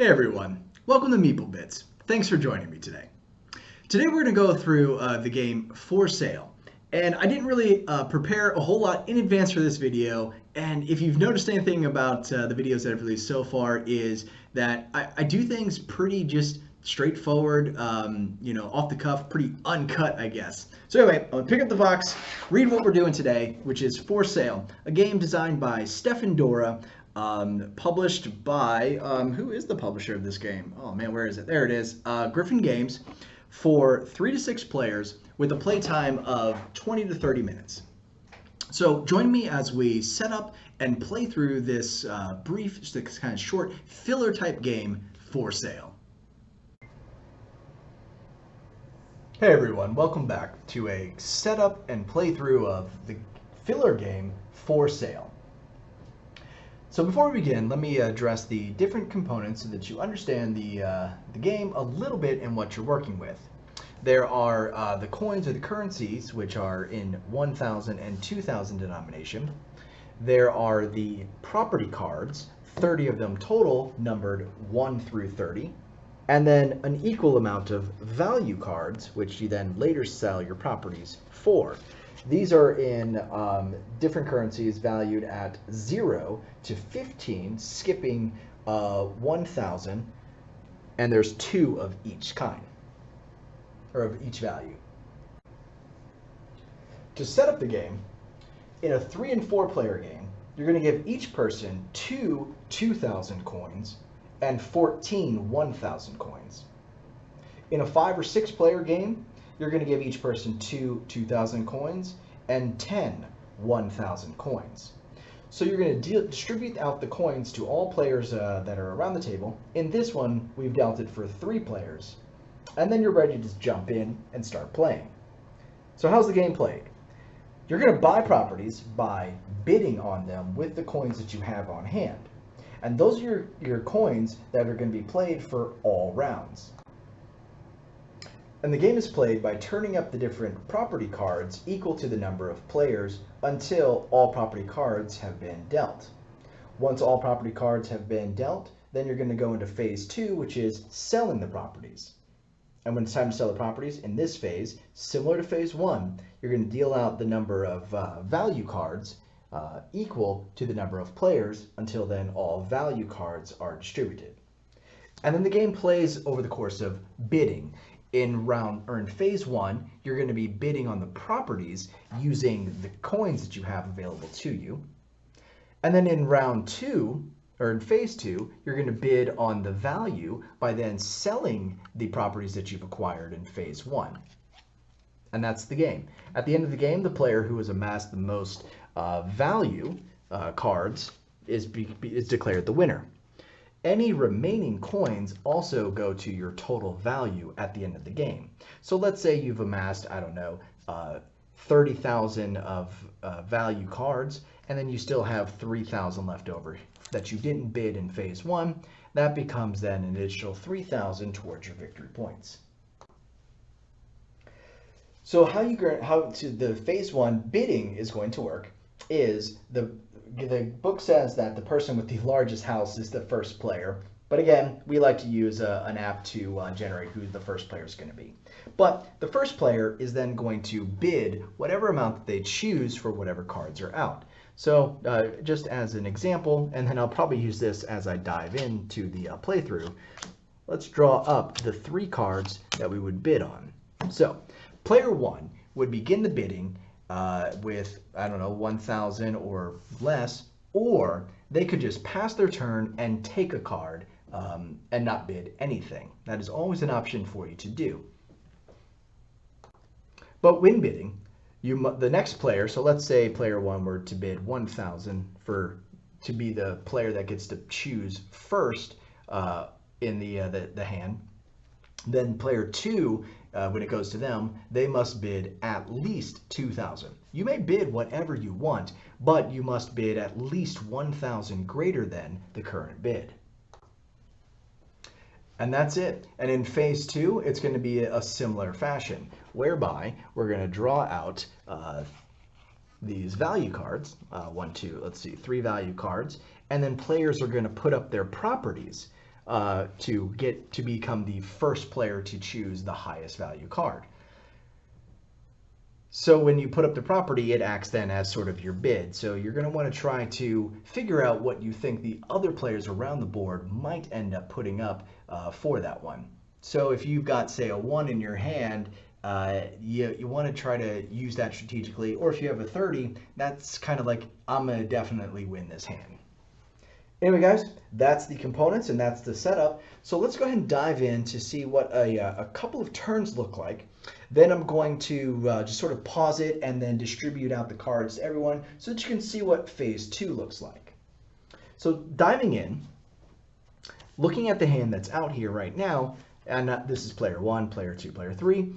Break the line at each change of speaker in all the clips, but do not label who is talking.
Hey everyone, welcome to Meeple Bits. Thanks for joining me today. Today we're going to go through the game For Sale. And I didn't really prepare a whole lot in advance for this video. And if you've noticed anything about the videos that I've released so far is that I do things pretty just straightforward, off the cuff, pretty uncut, I guess. So anyway, I'm going to pick up the box, read what we're doing today, which is For Sale, a game designed by Stefan Dora, published by, who is the publisher of this game? Oh man, where is it? There it is. Griffin Games, for 3 to 6 players with a playtime of 20 to 30 minutes. So join me as we set up and play through this brief, this kind of short filler type game, For Sale. Hey everyone, welcome back to a setup and playthrough of the filler game For Sale. So before we begin, let me address the different components so that you understand the game a little bit and what you're working with. There are the coins or the currencies, which are in 1,000 and 2,000 denomination. There are the property cards, 30 of them total, numbered 1 through 30. And then an equal amount of value cards, which you then later sell your properties for. These are in different currencies valued at 0 to 15, skipping 1,000, and there's 2 of each kind, or of each value. To set up the game, in a 3 and 4 player game, you're going to give each person 2 2,000 coins and 14 1,000 coins. In a 5 or 6 player game, you're going to give each person 2 2,000 coins and 10 1,000 coins. So you're going to distribute out the coins to all players that are around the table. In this one, we've dealt it for 3 players. And then you're ready to just jump in and start playing. So how's the game played? You're going to buy properties by bidding on them with the coins that you have on hand. And those are your coins that are going to be played for all rounds. And the game is played by turning up the different property cards equal to the number of players until all property cards have been dealt. Once all property cards have been dealt, then you're going to go into phase 2, which is selling the properties. And when it's time to sell the properties, in this phase, similar to phase 1, you're going to deal out the number of value cards equal to the number of players until then all value cards are distributed. And then the game plays over the course of bidding. In phase 1, you're going to be bidding on the properties using the coins that you have available to you. And then in round 2, or in phase 2, you're going to bid on the value by then selling the properties that you've acquired in phase 1. And that's the game. At the end of the game, the player who has amassed the most value cards is declared the winner. Any remaining coins also go to your total value at the end of the game. So let's say you've amassed, 30,000 of value cards, and then you still have 3,000 left over that you didn't bid in phase 1. That becomes then an additional 3,000 towards your victory points. So how the phase 1 bidding is going to work is the book says that the person with the largest house is the first player. But again, we like to use an app to generate who the first player is going to be. But the first player is then going to bid whatever amount that they choose for whatever cards are out. So just as an example, and then I'll probably use this as I dive into the playthrough, let's draw up the 3 cards that we would bid on. So player 1 would begin the bidding with, 1,000 or less, or they could just pass their turn and take a card and not bid anything. That is always an option for you to do. But when bidding, the next player, so let's say player 1 were to bid 1,000 to be the player that gets to choose first in the hand. Then player 2, when it goes to them, they must bid at least 2,000. You may bid whatever you want, but you must bid at least 1,000 greater than the current bid. And that's it. And in phase 2, it's going to be a similar fashion, whereby we're going to draw out these value cards, 3 value cards, and then players are going to put up their properties to get to become the first player to choose the highest value card. So when you put up the property, it acts then as sort of your bid. So you're going to want to try to figure out what you think the other players around the board might end up putting up for that one. So if you've got, say, a 1 in your hand, you want to try to use that strategically. Or if you have a 30, that's kind of like, I'm going to definitely win this hand. Anyway, guys, that's the components and that's the setup. So let's go ahead and dive in to see what a couple of turns look like. Then I'm going to just sort of pause it and then distribute out the cards to everyone so that you can see what phase 2 looks like. So diving in, looking at the hand that's out here right now, and this is player 1, player 2, player 3,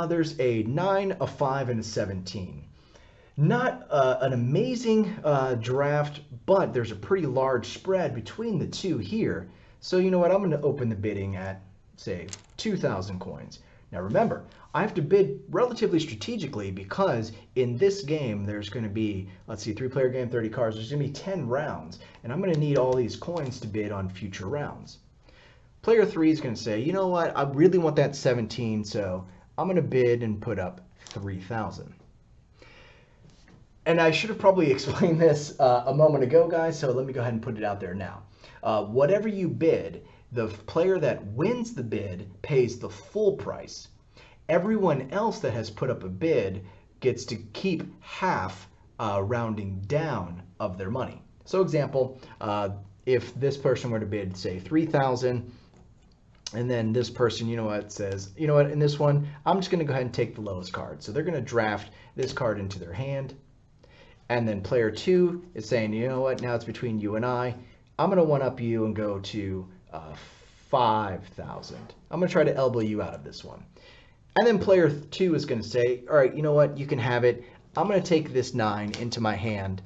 there's a 9, a 5, and a 17. Not an amazing draft, but there's a pretty large spread between the two here. So you know what, I'm going to open the bidding at, say, 2,000 coins. Now remember, I have to bid relatively strategically because in this game there's going to be, let's see, 3-player game, 30 cards, there's going to be 10 rounds, and I'm going to need all these coins to bid on future rounds. Player 3 is going to say, you know what, I really want that 17, so I'm going to bid and put up 3,000. And I should have probably explained this a moment ago, guys, so let me go ahead and put it out there now. Whatever you bid, the player that wins the bid pays the full price. Everyone else that has put up a bid gets to keep half, rounding down, of their money. So example, if this person were to bid, say, 3,000, and then this person, you know what, says, you know what, in this one, I'm just going to go ahead and take the lowest card. So they're going to draft this card into their hand. And then player 2 is saying, you know what, now it's between you and I. I'm going to one-up you and go to 5,000. I'm going to try to elbow you out of this one. And then player 2 is going to say, all right, you know what, you can have it. I'm going to take this 9 into my hand,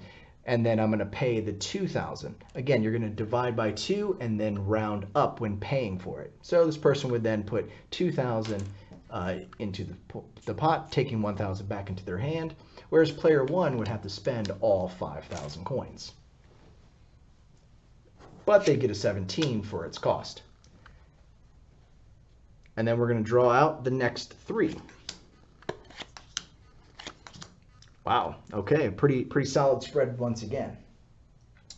and then I'm going to pay the 2,000. Again, you're going to divide by 2 and then round up when paying for it. So this person would then put 2,000 into the pot, taking 1,000 back into their hand, whereas player 1 would have to spend all 5,000 coins. But they get a 17 for its cost. And then we're going to draw out the next 3. Wow, okay, pretty solid spread once again.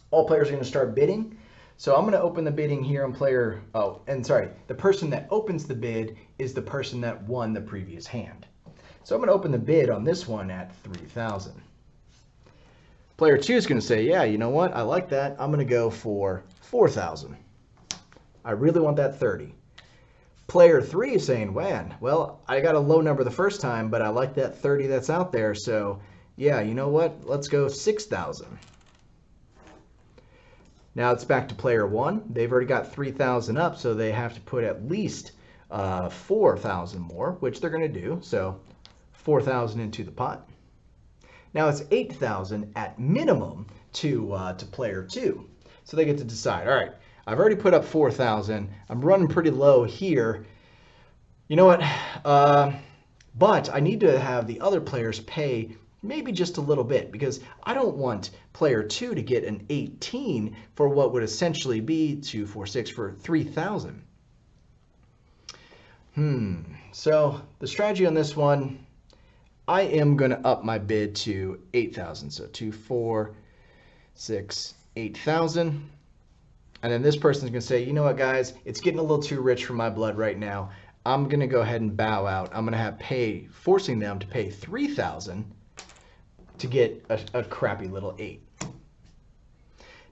All players are going to start bidding. So I'm going to open the bidding here on player, the person that opens the bid is the person that won the previous hand. So I'm going to open the bid on this one at 3,000. Player 2 is going to say, yeah, you know what, I like that. I'm going to go for 4,000. I really want that 30. Player 3 is saying, man, well, I got a low number the first time, but I like that 30 that's out there. So yeah, you know what, let's go 6,000. Now it's back to player 1. They've already got 3,000 up, so they have to put at least 4,000 more, which they're going to do. So 4,000 into the pot. Now it's 8,000 at minimum to player 2. So they get to decide, all right, I've already put up 4,000. I'm running pretty low here. You know what? But I need to have the other players pay maybe just a little bit, because I don't want player 2 to get an 18 for what would essentially be 2, 4, 6 for 3,000. So the strategy on this one, I am going to up my bid to 8,000. So 2, 4, 6, 8,000. And then this person's going to say, you know what, guys, it's getting a little too rich for my blood right now. I'm going to go ahead and bow out. I'm going to forcing them to pay 3,000 to get a crappy little 8.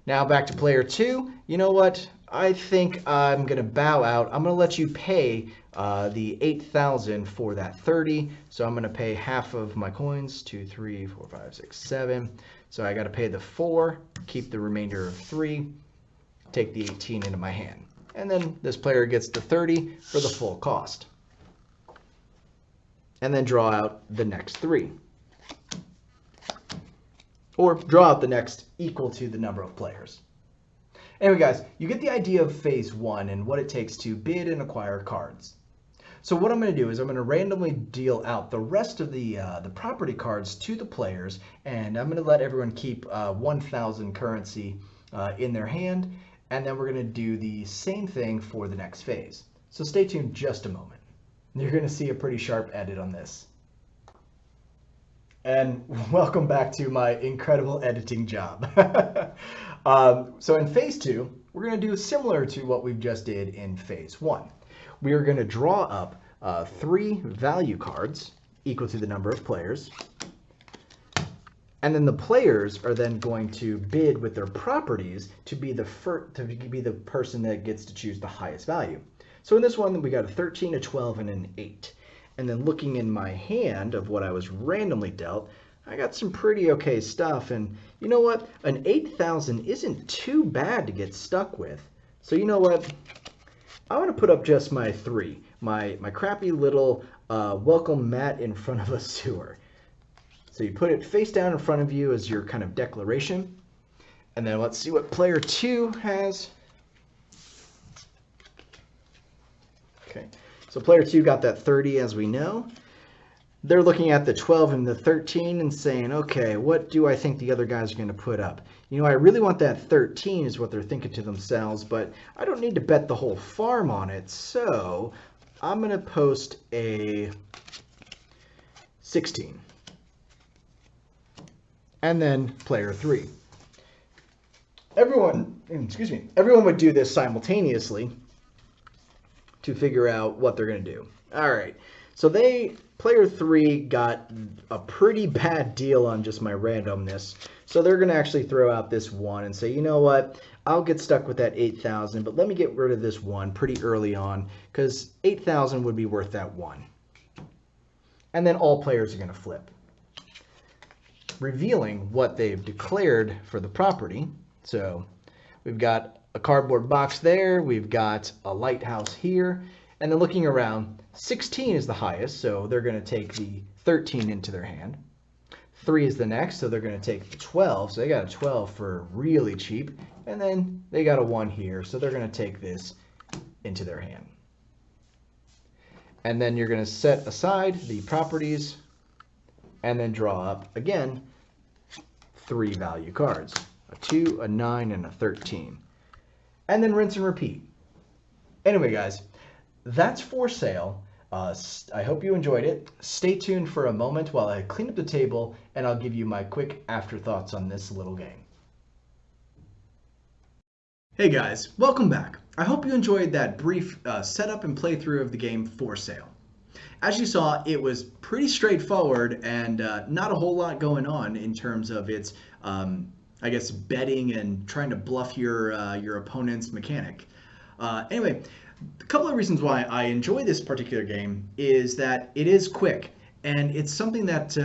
Now back to player 2. You know what? I think I'm going to bow out. I'm going to let you pay the 8,000 for that 30. So I'm going to pay half of my coins, 2, 3, 4, 5, 6, 7. So I got to pay the 4, keep the remainder of 3, take the 18 into my hand. And then this player gets the 30 for the full cost. And then draw out the next 3. Or draw out the next equal to the number of players. Anyway, guys, you get the idea of phase 1 and what it takes to bid and acquire cards. So what I'm going to do is I'm going to randomly deal out the rest of the property cards to the players, and I'm going to let everyone keep 1,000 currency in their hand. and then we're going to do the same thing for the next phase. So stay tuned just a moment. You're going to see a pretty sharp edit on this. And welcome back to my incredible editing job. So in phase 2, we're going to do similar to what we just did in phase 1. We are going to draw up 3 value cards equal to the number of players. And then the players are then going to bid with their properties to be the person that gets to choose the highest value. So in this one, we got a 13, a 12, and an 8. And then looking in my hand of what I was randomly dealt, I got some pretty okay stuff. And you know what? An 8,000 isn't too bad to get stuck with. So you know what? I want to put up just my 3, my crappy little welcome mat in front of a sewer. So you put it face down in front of you as your kind of declaration. And then let's see what player 2 has. Okay, so player 2 got that 30, as we know. They're looking at the 12 and the 13 and saying, okay, what do I think the other guys are going to put up? You know, I really want that 13 is what they're thinking to themselves, but I don't need to bet the whole farm on it, so I'm going to post a 16. And then player 3. Everyone would do this simultaneously to figure out what they're going to do. All right, so player 3 got a pretty bad deal on just my randomness. So they're going to actually throw out this 1 and say, you know what, I'll get stuck with that 8,000, but let me get rid of this 1 pretty early on because 8,000 would be worth that 1. And then all players are going to flip, revealing what they've declared for the property. So we've got a cardboard box there, we've got a lighthouse here, and then looking around, 16 is the highest, so they're going to take the 13 into their hand. 3 is the next, so they're going to take the 12, so they got a 12 for really cheap, and then they got a 1 here, so they're going to take this into their hand. And then you're going to set aside the properties and then draw up, again, 3 value cards, a 2, a 9, and a 13. And then rinse and repeat. Anyway, guys, that's for sale. I hope you enjoyed it. Stay tuned for a moment while I clean up the table, and I'll give you my quick afterthoughts on this little game. Hey guys, welcome back. I hope you enjoyed that brief setup and playthrough of the game For Sale. As you saw, it was pretty straightforward and not a whole lot going on in terms of its, I guess, betting and trying to bluff your opponent's mechanic. Anyway, a couple of reasons why I enjoy this particular game is that it is quick. And it's something that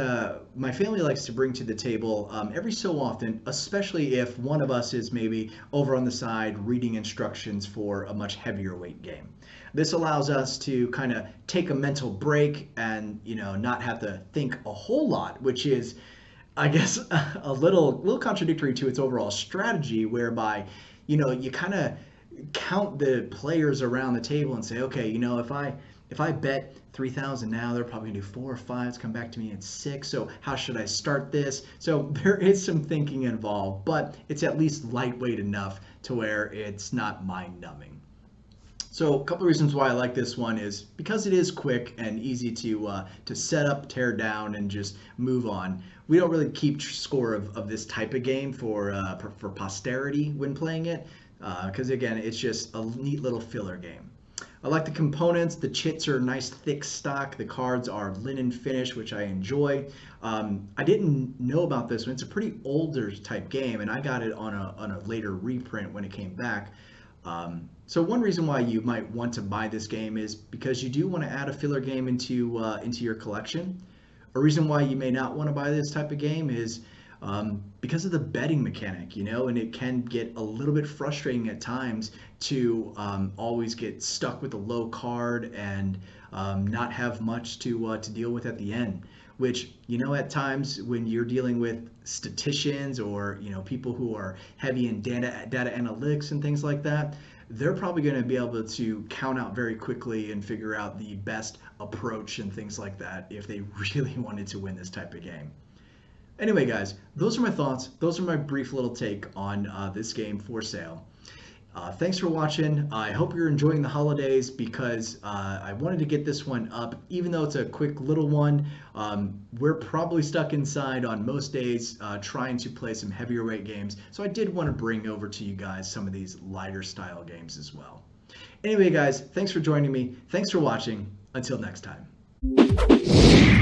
my family likes to bring to the table every so often, especially if one of us is maybe over on the side reading instructions for a much heavier weight game. This allows us to kind of take a mental break and, you know, not have to think a whole lot, which is, I guess, a little contradictory to its overall strategy, whereby, you know, you kind of count the players around the table and say, okay, you know, if I bet 3,000 now, they're probably gonna do 4 or 5. It's come back to me at 6. So how should I start this? So there is some thinking involved, but it's at least lightweight enough to where it's not mind-numbing. So a couple of reasons why I like this one is because it is quick and easy to set up, tear down, and just move on. We don't really keep score of this type of game for posterity when playing it, because again, it's just a neat little filler game. I like the components. The chits are nice thick stock. The cards are linen finish, which I enjoy. I didn't know about this one. It's a pretty older type game, and I got it on a later reprint when it came back. So one reason why you might want to buy this game is because you do want to add a filler game into your collection. A reason why you may not want to buy this type of game is because of the betting mechanic, you know, and it can get a little bit frustrating at times to always get stuck with a low card and not have much to deal with at the end. Which, you know, at times when you're dealing with statisticians or, you know, people who are heavy in data analytics and things like that, they're probably going to be able to count out very quickly and figure out the best approach and things like that if they really wanted to win this type of game. Anyway, guys, those are my thoughts. Those are my brief little take on this game For Sale. Thanks for watching. I hope you're enjoying the holidays because I wanted to get this one up, even though it's a quick little one. We're probably stuck inside on most days trying to play some heavier weight games, so I did want to bring over to you guys some of these lighter style games as well. Anyway, guys, thanks for joining me. Thanks for watching. Until next time.